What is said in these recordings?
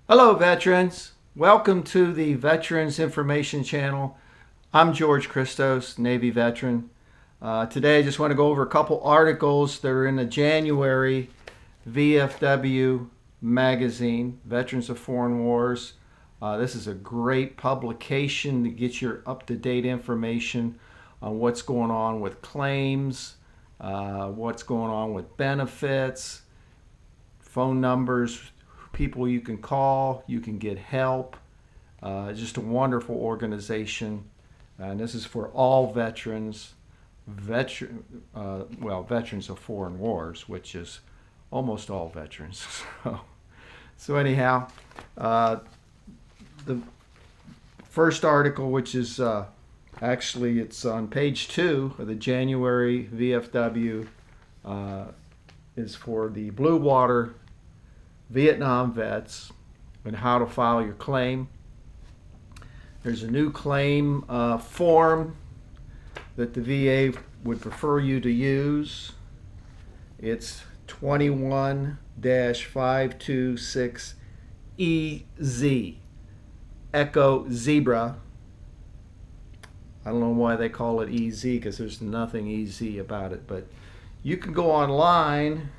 Hello, veterans. Welcome to the Veterans Information Channel. I'm George Christos, Navy veteran. Today I just want to go over a couple articles that are in the January VFW magazine, Veterans of Foreign Wars. This is a great publication to get your up-to-date information on what's going on with claims, what's going on with benefits, phone numbers, people you can call, you can get help. Just a wonderful organization, and this is for all veterans, veterans of foreign wars, which is almost all veterans. So anyhow, the first article, which is actually it's on page 2 of the January VFW, is for the Blue Water Vietnam vets and how to file your claim. There's a new claim form that the VA would prefer you to use. It's 21-526EZ, Echo Zebra. I don't know why they call it EZ, because there's nothing easy about it, but you can go online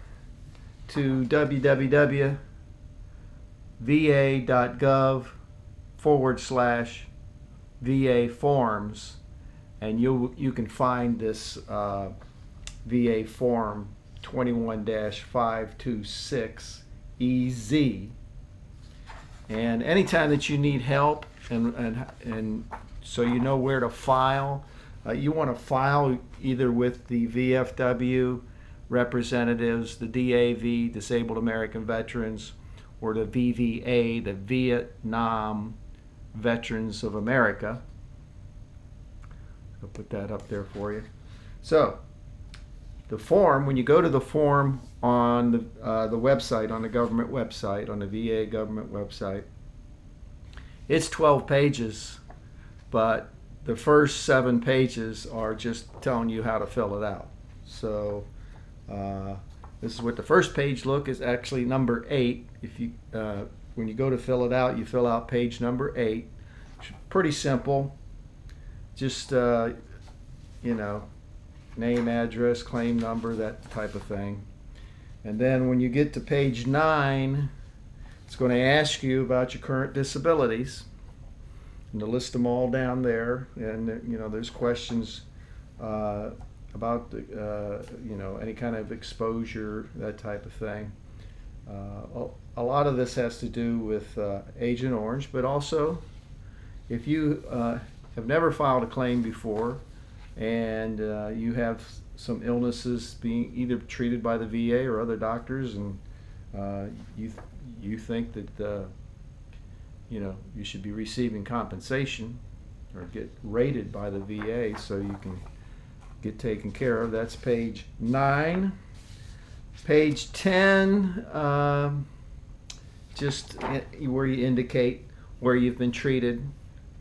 to www.va.gov/VA forms, and you can find this VA form 21-526EZ. And anytime that you need help and so you know where to file, you want to file either with the VFW representatives, the DAV, Disabled American Veterans, or the VVA, the Vietnam Veterans of America. I'll put that up there for you. So the form, when you go to the form on the website, on the government website, on the VA government website, it's 12 pages, but the first 7 pages are just telling you how to fill it out. So this is what the first page is actually number 8. If you when you go to fill it out, you fill out page number 8. It's pretty simple. Just you know, name, address, claim number, that type of thing. And then when you get to page 9, it's going to ask you about your current disabilities, and to list them all down there. And you know, there's questions about you know, any kind of exposure, that type of thing. A lot of this has to do with Agent Orange, but also if you have never filed a claim before and you have some illnesses being either treated by the VA or other doctors, and you think that you know, you should be receiving compensation or get rated by the VA so you can get taken care of, that's page 9. Page 10, just where you indicate where you've been treated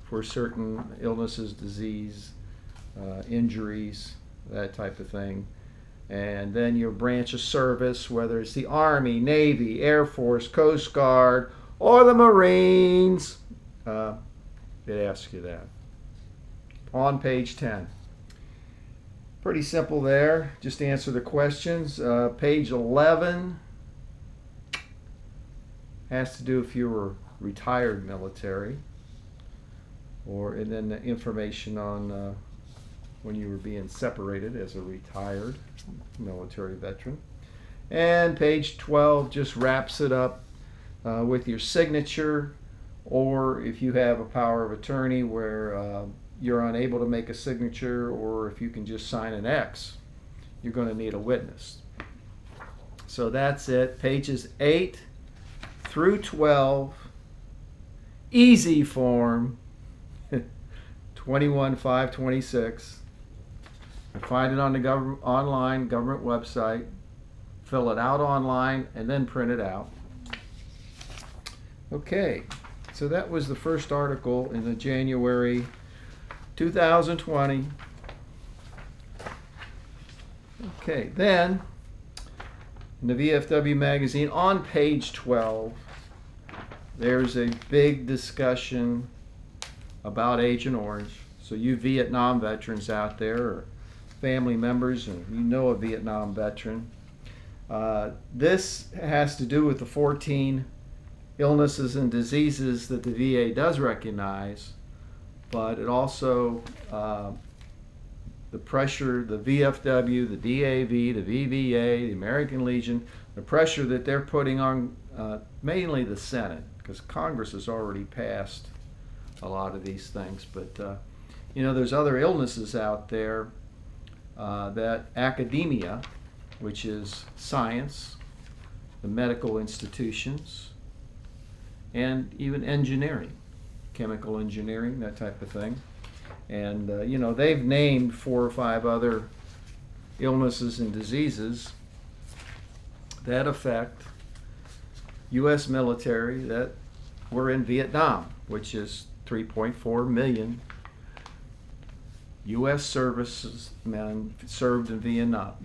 for certain illnesses, disease, injuries, that type of thing. And then your branch of service, whether it's the Army, Navy, Air Force, Coast Guard, or the Marines, it asks you that on page 10. Pretty simple there. Just answer the questions. Page 11 has to do if you were retired military, and then the information on when you were being separated as a retired military veteran. And page 12 just wraps it up with your signature, or if you have a power of attorney where you're unable to make a signature, or if you can just sign an X, you're going to need a witness. So that's it. Pages 8 through 12, easy form, 21-526. You find it on the online government website, fill it out online, and then print it out. Okay, so that was the first article in the January 2020. Okay, then in the VFW magazine on page 12, there's a big discussion about Agent Orange. So you Vietnam veterans out there, or family members, and you know a Vietnam veteran, this has to do with the 14 illnesses and diseases that the VA does recognize, but it also, the pressure, the VFW, the DAV, the VVA, the American Legion, the pressure that they're putting on mainly the Senate, because Congress has already passed a lot of these things. But you know, there's other illnesses out there that academia, which is science, the medical institutions, and even engineering, chemical engineering, that type of thing. And you know, they've named 4 or 5 other illnesses and diseases that affect U.S. military that were in Vietnam, which is 3.4 million U.S. servicemen served in Vietnam,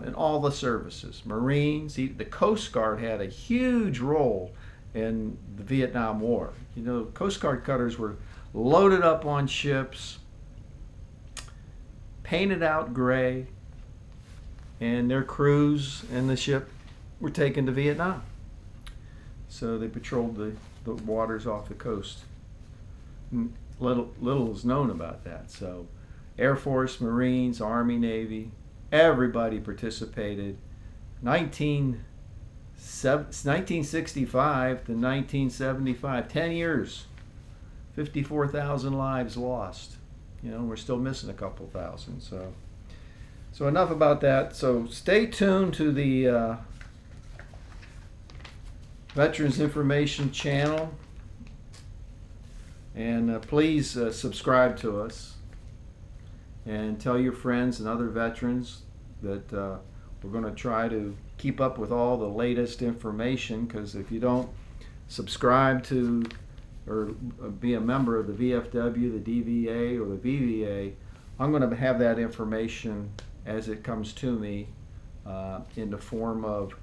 and all the services, Marines, the Coast Guard had a huge role in the Vietnam War. You know, Coast Guard cutters were loaded up on ships, painted out gray, and their crews and the ship were taken to Vietnam. So they patrolled the waters off the coast. Little is known about that. So Air Force, Marines, Army, Navy, everybody participated. 1965 to 1975, 10 years, 54,000 lives lost. You know, we're still missing a couple thousand. So enough about that. So stay tuned to the Veterans Information Channel, and please subscribe to us, and tell your friends and other veterans that we're going to try to keep up with all the latest information, because if you don't subscribe to or be a member of the VFW, the DVA, or the VVA, I'm going to have that information as it comes to me in the form of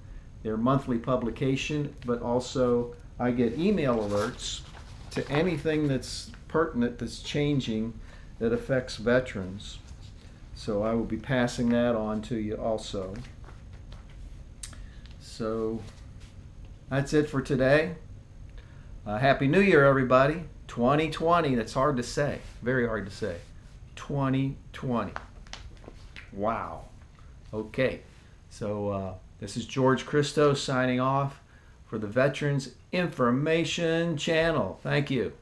their monthly publication, but also I get email alerts to anything that's pertinent, that's changing, that affects veterans. So I will be passing that on to you also. So that's it for today. Happy New Year, everybody. 2020, that's hard to say, very hard to say. 2020. Wow. Okay, so this is George Christos signing off for the Veterans Information Channel. Thank you.